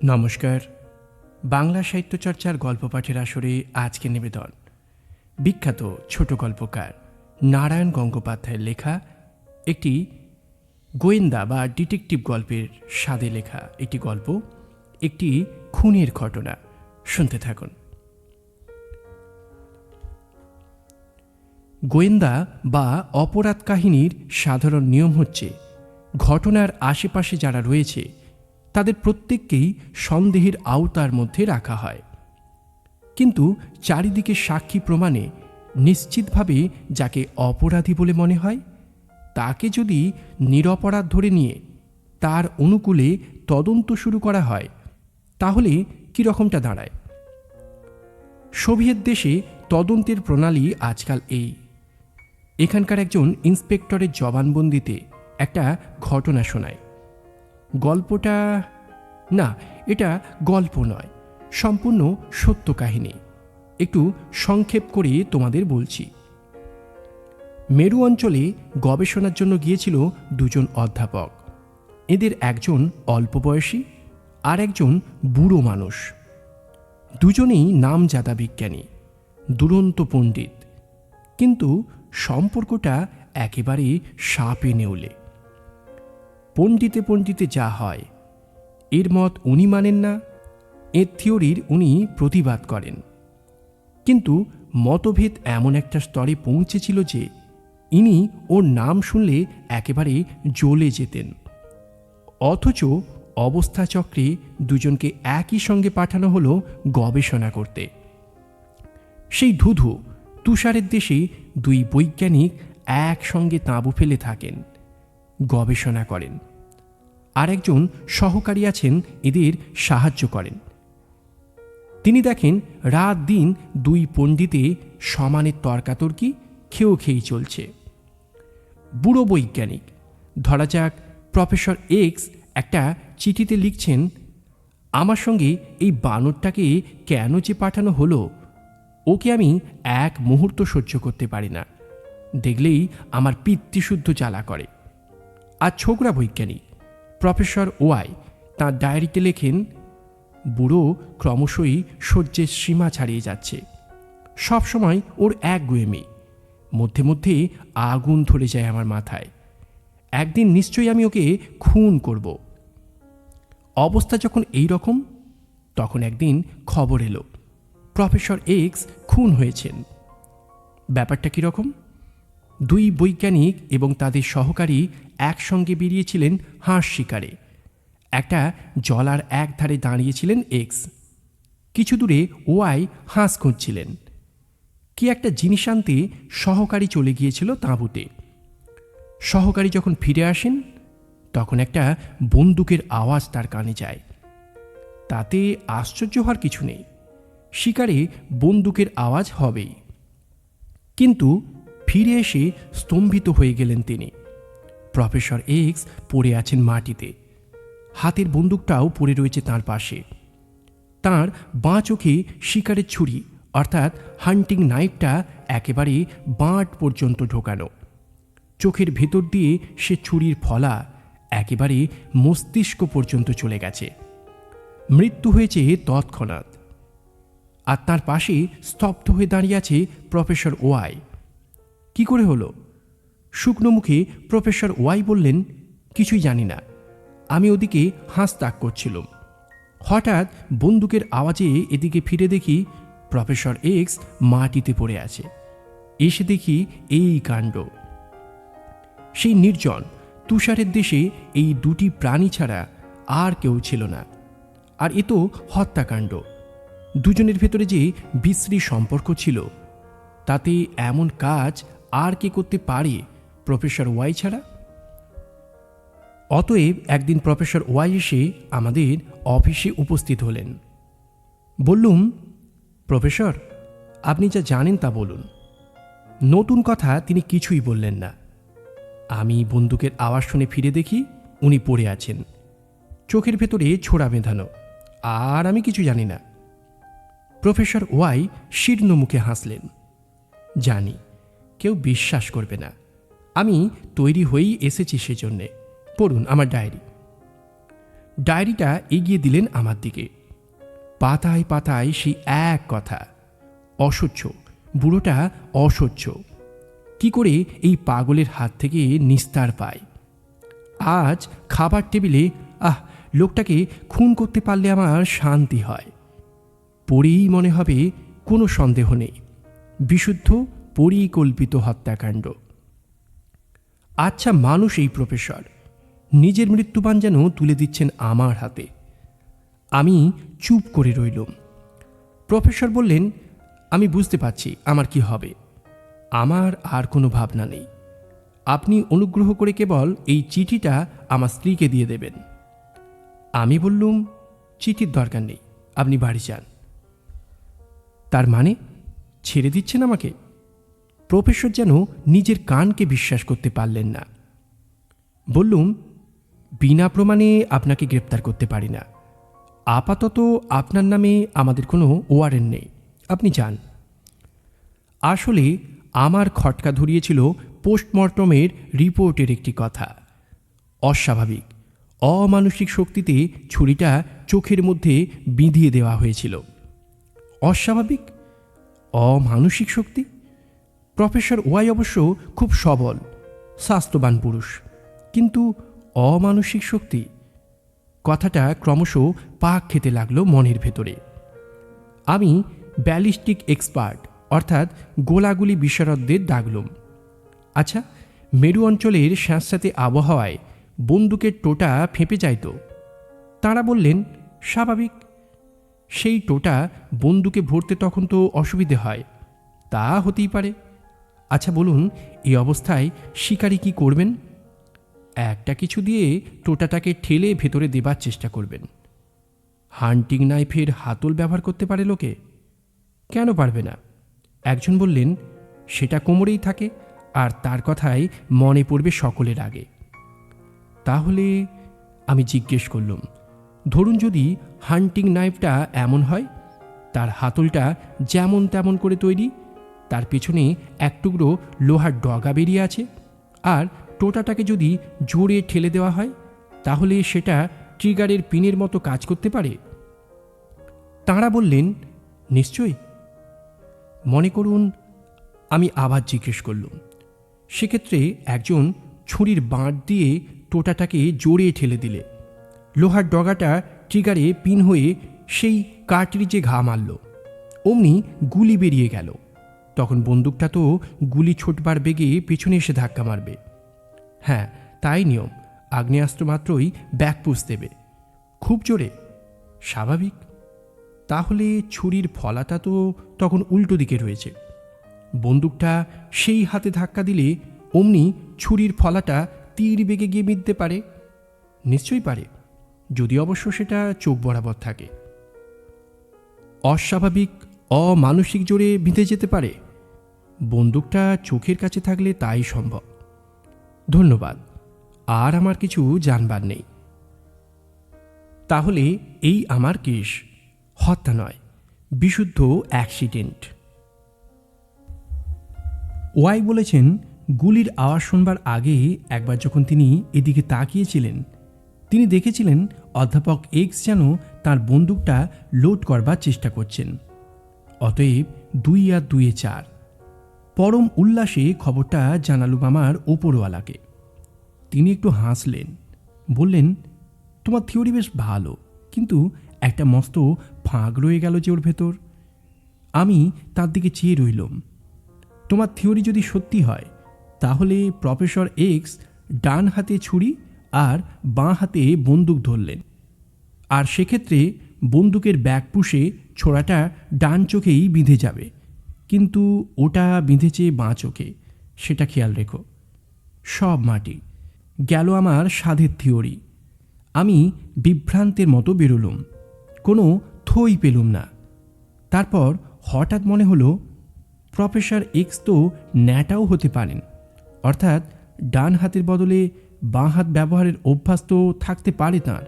নমস্কার। বাংলা সাহিত্য চর্চার গল্প পাঠের আসরে আজকে নিবেদন বিখ্যাত ছোট গল্পকার নারায়ণ গঙ্গোপাধ্যায়ের লেখা একটি গোয়েন্দা বা ডিটেকটিভ গল্পের স্বাদে লেখা একটি গল্প, একটি খুনের ঘটনা। শুনতে থাকুন। গোয়েন্দা বা অপরাধ কাহিনীর সাধারণ নিয়ম হচ্ছে, ঘটনার আশেপাশে যারা রয়েছে তাদের প্রত্যেককেই সন্দেহের আওতার মধ্যে রাখা হয়, কিন্তু চারিদিকে সাক্ষী প্রমাণে নিশ্চিতভাবে যাকে অপরাধী বলে মনে হয় তাকে যদি নিরপরাধ ধরে নিয়ে তার অনুকূলে তদন্ত শুরু করা হয়, তাহলে কীরকমটা দাঁড়ায়? সোভিয়েত দেশে তদন্তের প্রণালী আজকাল এই। এখানকার একজন ইন্সপেক্টরের জবানবন্দিতে একটা ঘটনা শোনায়। গল্পটা না, এটা গল্প নয়, সম্পূর্ণ সত্য কাহিনী। একটু সংক্ষেপ করে তোমাদের বলছি। মেরু অঞ্চলে গবেষণার জন্য গিয়েছিল দুজন অধ্যাপক। এদের একজন অল্প বয়সী আর একজন বুড়ো মানুষ। দুজনেই নামজাদা বিজ্ঞানী, দুরন্ত পণ্ডিত, কিন্তু সম্পর্কটা একেবারে সাপে নেউলে। পণ্ডিতে পণ্ডিতে যা হয়, এর মত উনি মানেন না, এর থিওরির উনি প্রতিবাদ করেন। কিন্তু মতভেদ এমন একটা স্তরে পৌঁছেছিল যে ইনি ওর নাম শুনলে একেবারে জ্বলে যেতেন। অথচ অবস্থা চক্রে দুজনকে একই সঙ্গে পাঠানো হলো গবেষণা করতে। সেই ধুধু তুষারের দেশে দুই বৈজ্ঞানিক একসঙ্গে তাঁবু ফেলে থাকেন, গবেষণা করেন। আর একজন সহকারী আছেন, এদের সাহায্য করেন। তিনি দেখেন রাত দিন দুই পণ্ডিতে সমানের তর্কাতর্কি খেয়েই চলছে। বুড়ো বৈজ্ঞানিক, ধরা যাক প্রফেসর এক্স, একটা চিঠিতে লিখছেন, আমার সঙ্গে এই বানরটাকে কেন যে পাঠানো হলো, ওকে আমি এক মুহূর্ত সহ্য করতে পারি না, দেখলেই আমার পিতৃশুদ্ধ জ্বালা করে। আর ছোকরা বৈজ্ঞানিক প্রফেসর ওয়াই তাঁর ডায়েরিতে লেখেন, বুড়ো ক্রমশই সহ্যের সীমা ছাড়িয়ে যাচ্ছে। সবসময় ওর এক গুয়েমি, মধ্যে মধ্যে আগুন ধরে যায় আমার মাথায়। একদিন নিশ্চয়ই আমি ওকে খুন করব। অবস্থা যখন এই রকম, তখন একদিন খবর এলো প্রফেসর এক্স খুন হয়েছেন। ব্যাপারটা কীরকম? দুই বৈজ্ঞানিক এবং তাদের সহকারী একসঙ্গে বেরিয়েছিলেন হাঁস শিকারে। একটা জলার এক ধারে দাঁড়িয়েছিলেন এক্স, কিছু দূরে ওয়াই হাঁস খুঁজছিলেন। কি একটা জিনিস আনতে সহকারী চলে গিয়েছিল তাঁবুতে। সহকারী যখন ফিরে আসেন, তখন একটা বন্দুকের আওয়াজ তার কানে যায়। তাতে আশ্চর্য হওয়ার কিছু নেই, শিকারে বন্দুকের আওয়াজ হবেই। কিন্তু ফিরে এসে স্তম্ভিত হয়ে গেলেন তিনি। প্রফেসর এক্স পড়ে আছেন মাটিতে, হাতের বন্দুকটাও পড়ে রয়েছে তাঁর পাশে। তাঁর বাঁ চোখে শিকারের ছুরি অর্থাৎ হান্টিং নাইফটা একেবারে বাঁট পর্যন্ত ঢোকানো। চোখের ভেতর দিয়ে সে ছুরির ফলা একেবারে মস্তিষ্ক পর্যন্ত চলে গেছে। মৃত্যু হয়েছে তৎক্ষণাৎ। আর তার পাশে স্তব্ধ হয়ে দাঁড়িয়ে আছে প্রফেসর ওয়াই। কি করে হলো? শুকনো মুখে প্রফেসর ওয়াই বললেন, কিছুই জানি না, আমি ওদিকে হাঁস তাক করছিলাম। হঠাৎ বন্দুকের আওয়াজে এদিকে ফিরে দেখি প্রফেসর এক্স মাটিতে পড়ে আছে। এসে দেখি এই কাণ্ড। সেই নির্জন তুষারের দেশে এই দুটি প্রাণী ছাড়া আর কেউ ছিল না। আর এ তো হত্যাকাণ্ড। দুজনের ভেতরে যে বিশ্রী সম্পর্ক ছিল, তাতে এমন কাজ আর কে করতে পারে প্রফেসর ওয়াই ছাড়া? অতএব একদিন প্রফেসর ওয়াই এসে আমাদের অফিসে উপস্থিত হলেন। বললুম, প্রফেসর, আপনি যা জানেন তা বলুন। নতুন কথা তিনি কিছুই বললেন না। আমি বন্দুকের আওয়াজ শুনে ফিরে দেখি উনি পড়ে আছেন, চোখের ভেতরে ছোড়া বেঁধানো, আর আমি কিছু জানি না। প্রফেসর ওয়াই শীর্ণ মুখে হাসলেন। জানি কেউ বিশ্বাস করবে না, আমি তৈরি হয়েই এসেছি সেজন্যে। পড়ুন আমার ডায়েরি। ডায়েরিটা এগিয়ে দিলেন আমার দিকে। পাতায় পাতায় সেই এক কথা, অসহ্য, বুড়োটা অসহ্য। কি করে এই পাগলের হাত থেকে নিস্তার পায়? আজ খাবার টেবিলে লোকটাকে খুন করতে পারলে আমার শান্তি হয়। পরেই মনে হবে কোনো সন্দেহ নেই, বিশুদ্ধ পরিকল্পিত হত্যাকাণ্ড। আচ্ছা মানুষ এই প্রফেসর, নিজের মৃত্যুবান যেন তুলে দিচ্ছেন আমার হাতে। আমি চুপ করে রইলাম। প্রফেসর বললেন, আমি বুঝতে পারছি আমার কি হবে। আমার আর কোনো ভাবনা নেই। আপনি অনুগ্রহ করে কেবল এই চিঠিটা আমার স্ত্রীকে দিয়ে দেবেন। আমি বললুম, চিঠির দরকার নেই, আপনি বাড়ি যান। তার মানে ছেড়ে দিচ্ছেন আমাকে? প্রফেসর যেন নিজের কানকে বিশ্বাস করতে পারলেন না। বললুম, বিনা প্রমাণে আপনাকে গ্রেপ্তার করতে পারি না। আপাতত আপনার নামে আমাদের কোনো ওয়ারেন্ট নেই, আপনি যান। আসলে আমার খটকা ধরিয়েছিল পোস্টমর্টমের রিপোর্টের একটি কথা। অস্বাভাবিক, অমানসিক শক্তিতে ছুরিটা চোখের মধ্যে বিঁধিয়ে দেওয়া হয়েছিল। অস্বাভাবিক, অমানসিক শক্তি? প্রফেসর ওয়াই অবশ্য খুব সবল, স্বাস্থ্যবান পুরুষ, কিন্তু অমানসিক শক্তি? কথাটা ক্রমশ পাক খেতে লাগলো মনের ভেতরে। আমি ব্যালিস্টিক এক্সপার্ট অর্থাৎ গোলাগুলি বিশারদদের ডাকলুম। আচ্ছা, মেরু অঞ্চলের স্যাঁতস্যাঁতে আবহাওয়ায় বন্দুকের টোটা ফেঁপে যায় তো? তাঁরা বললেন, স্বাভাবিক। সেই টোটা বন্দুকে ভরতে তখন তো অসুবিধে হয়। তা হতেই পারে। আচ্ছা বলুন, এই অবস্থায় শিকারী কি করবেন? একটা কিছু দিয়ে টোটাটাকে ঠেলে ভেতরে দেবার চেষ্টা করবেন। হান্টিং নাইফের হাতল ব্যবহার করতে পারে লোকে, কেন পারবে না? একজন বললেন, সেটা কোমরেই থাকে, আর তার কথাই মনে পড়বে সকলের আগে। তাহলে আমি জিজ্ঞেস করলাম, ধরুন যদি হান্টিং নাইফটা এমন হয়, তার হাতলটা যেমন তেমন করে তৈরি, তার পেছনে এক টুকরো লোহার ডগা বেরিয়ে আছে, আর টোটাটাকে যদি জোরে ঠেলে দেওয়া হয়, তাহলে সেটা ট্রিগারের পিনের মতো কাজ করতে পারে? তাঁরা বললেন, নিশ্চয়ই। মনে করুন আমি আবার জিজ্ঞেস করলাম, সেক্ষেত্রে একজন ছুরির বাঁট দিয়ে টোটাটাকে জোরে ঠেলে দিলে লোহার ডগাটা ট্রিগারে পিন হয়ে সেই কার্ট্রিজে ঘা মারল, অমনি গুলি বেরিয়ে গেল। তখন বন্দুকটা তো গুলি ছোটবার বেগে পেছনে এসে ধাক্কা মারবে। হ্যাঁ, তাই নিয়ম। আগ্নেয়াস্ত্র মাত্রই ব্যাকপুশ দেবে, খুব জোরে। স্বাভাবিক। তাহলে ছুরির ফলাটা তো তখন উল্টো দিকে রয়েছে। বন্দুকটা সেই হাতে ধাক্কা দিলে অমনি ছুরির ফলাটা তীর বেগে গিয়ে বিঁধতে পারে। নিশ্চয়ই পারে, যদি অবশ্য সেটা চোখ বরাবর থাকে। অস্বাভাবিক, অমানসিক জোরে বিঁধে যেতে পারে। বন্দুকটা চোখের কাছে থাকলে তাই সম্ভব। ধন্যবাদ, আর আমার কিছু জানবার নেই। তাহলে এই আমার কেস, হত্যা নয়, বিশুদ্ধ অ্যাক্সিডেন্ট। ওয়াই বলেছেন, গুলির আওয়াজ শুনবার আগে একবার যখন তিনি এদিকে তাকিয়েছিলেন, তিনি দেখেছিলেন অধ্যাপক এক্স যেন তার বন্দুকটা লোড করবার চেষ্টা করছেন। অতএব 2 আর 2 4। পরম উল্লাসে খবরটা জানালুম আমার ওপরওয়ালাকে। তিনি একটু হাসলেন, বললেন, তোমার থিওরি বেশ ভালো, কিন্তু একটা মস্ত ফাঁক রয়ে গেল যে ওর ভেতর। আমি তার দিকে চেয়ে রইলাম। তোমার থিওরি যদি সত্যি হয়, তাহলে প্রফেসর এক্স ডান হাতে ছুরি আর বাঁ হাতে বন্দুক ধরলেন, আর সেক্ষেত্রে বন্দুকের ব্যাকপুশে ছোড়াটা ডান চোখেই বিঁধে যাবে, কিন্তু ওটা বিঁধেছে বাঁ চোখে, সেটা খেয়াল রেখো। সব মাটি গেল আমার সাধের থিওরি। আমি বিভ্রান্তের মতো বেরোলুম, কোনো থই পেলুম না। তারপর হঠাৎ মনে হলো, প্রফেসর এক্স তো ন্যাটাও হতে পারেন, অর্থাৎ ডান হাতের বদলে বাঁ হাত ব্যবহারের অভ্যাস তো থাকতে পারে তাঁর।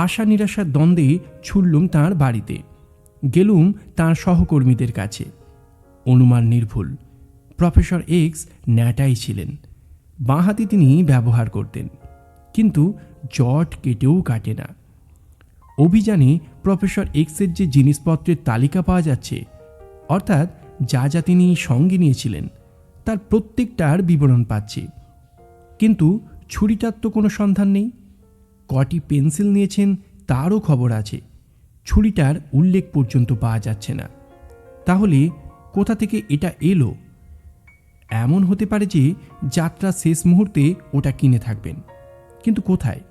আশা নিরাশার দ্বন্দ্বে ছুটলুম তাঁর বাড়িতে, গেলুম তাঁর সহকর্মীদের কাছে। অনুমান নির্ভুল, প্রফেসর এক্স ন্যাটাই ছিলেন, বাঁ হাতে তিনি ব্যবহার করতেন, কিন্তু জট কেটেও কাটে না। অভিযানে প্রফেসর এক্সের যে জিনিসপত্রের তালিকা পাওয়া যাচ্ছে, অর্থাৎ যা যা তিনি সঙ্গে নিয়েছিলেন তার প্রত্যেকটার বিবরণ পাচ্ছি, কিন্তু ছুরিটার তো কোনো সন্ধান নেই। কটি পেন্সিল নিয়েছেন তারও খবর আছে, ছুরিটার উল্লেখ পর্যন্ত পাওয়া যাচ্ছে না। তাহলে কোথা থেকে এটা এলো? এমন হতে পারে যে যাত্রা শেষ মুহূর্তে ওটা কিনে থাকবেন, কিন্তু কোথায়?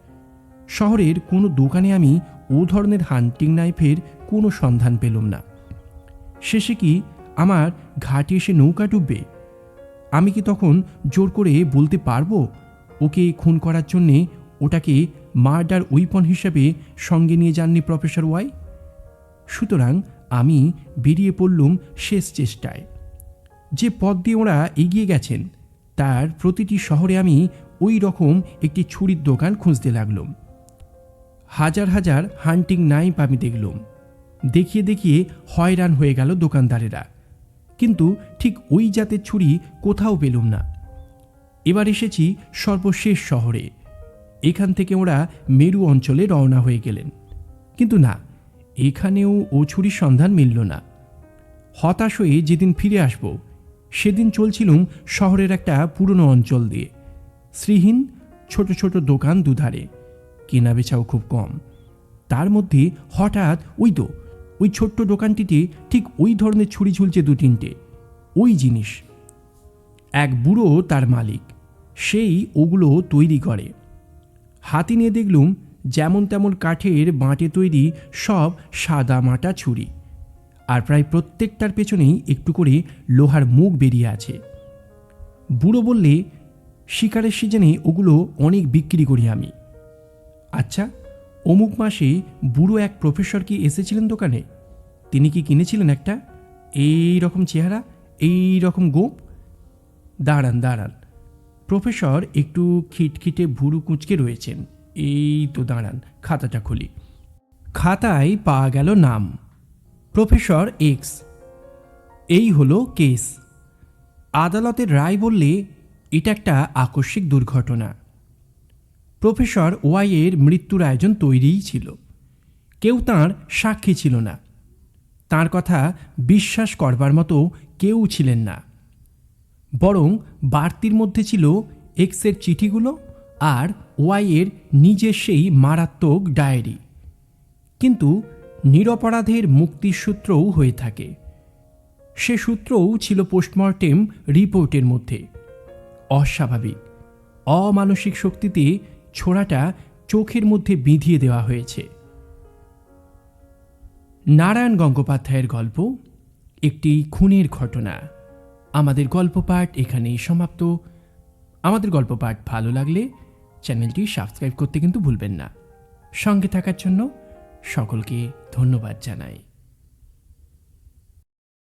শহরের কোনো দোকানে আমি ও ধরনের হান্টিং নাইফের কোনো সন্ধান পেলাম না। শেষে কি আমার ঘাটে এসে নৌকা ডুববে? আমি কি তখন জোর করে বলতে পারবো ওকে খুন করার জন্যে ওটাকে মার্ডার ওয়েপন হিসাবে সঙ্গে নিয়ে যাননি প্রফেসর ওয়াই? সুতরাং আমি বেরিয়ে পড়লুম শেষ চেষ্টায়। যে পথ দিয়ে ওরা এগিয়ে গেছেন তার প্রতিটি শহরে আমি ওই রকম একটি ছুরির দোকান খুঁজতে লাগলাম। হাজার হাজার হান্টিং নাইফ আমি দেখলাম। দেখিয়ে দেখিয়ে হয়রান হয়ে গেল দোকানদারেরা, কিন্তু ঠিক ওই জাতের ছুরি কোথাও পেলুম না। এবার এসেছি সর্বশেষ শহরে। এখান থেকে ওরা মেরু অঞ্চলে রওনা হয়ে গেলেন, কিন্তু না, এখানেও ও ছুরির সন্ধান মিলল না। হতাশ হয়ে যেদিন ফিরে আসব সেদিন চলছিলুম শহরের একটা পুরনো অঞ্চল দিয়ে। শ্রীহীন ছোট ছোট দোকান দুধারে, কেনা বেচাও খুব কম। তার মধ্যে হঠাৎ ওই ছোট্ট দোকানটিতে ঠিক ওই ধরনের ছুরি ঝুলছে 2-3টে। ওই জিনিস। এক বুড়ো তার মালিক, সেই ওগুলো তৈরি করে। হাতি নিয়ে দেখলুম যেমন তেমন কাঠের বাঁটে তৈরি সব সাদা মাটা ছুরি, আর প্রায় প্রত্যেকটার পেছনেই একটু করে লোহার মুখ বেরিয়ে আছে। বুড়ো বললে, শিকারের সিজনে ওগুলো অনেক বিক্রি করি আমি। আচ্ছা, অমুক মাসে বুড়ো এক প্রফেসর কি এসেছিলেন দোকানে? তিনি কি কিনেছিলেন একটা এই রকম চেহারা, এই রকম গোঁপ? দাঁড়ান, প্রফেসর একটু খিটখিটে ভুরু কুঁচকে রয়েছেন। এই তো দাঁড়ান, খাতাটা খুলি। খাতায় পাওয়া গেল নাম, প্রফেসর এক্স। এই হলো কেস। আদালতের রায় বললে এটা একটা আকস্মিক দুর্ঘটনা। প্রফেসর ওয়াইয়ের মৃত্যুর আয়োজন তৈরিই ছিল, কেউ তাঁর সাক্ষী ছিল না, তাঁর কথা বিশ্বাস করবার মতো কেউ ছিলেন না। বরং বাড়তির মধ্যে ছিল এক্সের চিঠিগুলো আর ওয়াইয়ের নিজের সেই মারাত্মক ডায়েরি। কিন্তু নিরপরাধের মুক্তির সূত্রও হয়ে থাকে। সে সূত্রও ছিল পোস্টমর্টেম রিপোর্টের মধ্যে। অস্বাভাবিক, অমানসিক শক্তিতে ছোড়াটা চোখের মধ্যে বিঁধিয়ে দেওয়া হয়েছে। নারায়ণ গঙ্গোপাধ্যায়ের গল্প একটি খুনের ঘটনা। আমাদের গল্প পাঠ এখানেই সমাপ্ত। আমাদের গল্প পাঠ ভালো লাগলে চ্যানেলটি সাবস্ক্রাইব করতে কিন্তু ভুলবেন না। সঙ্গে থাকার জন্য সকলকে ধন্যবাদ জানাই।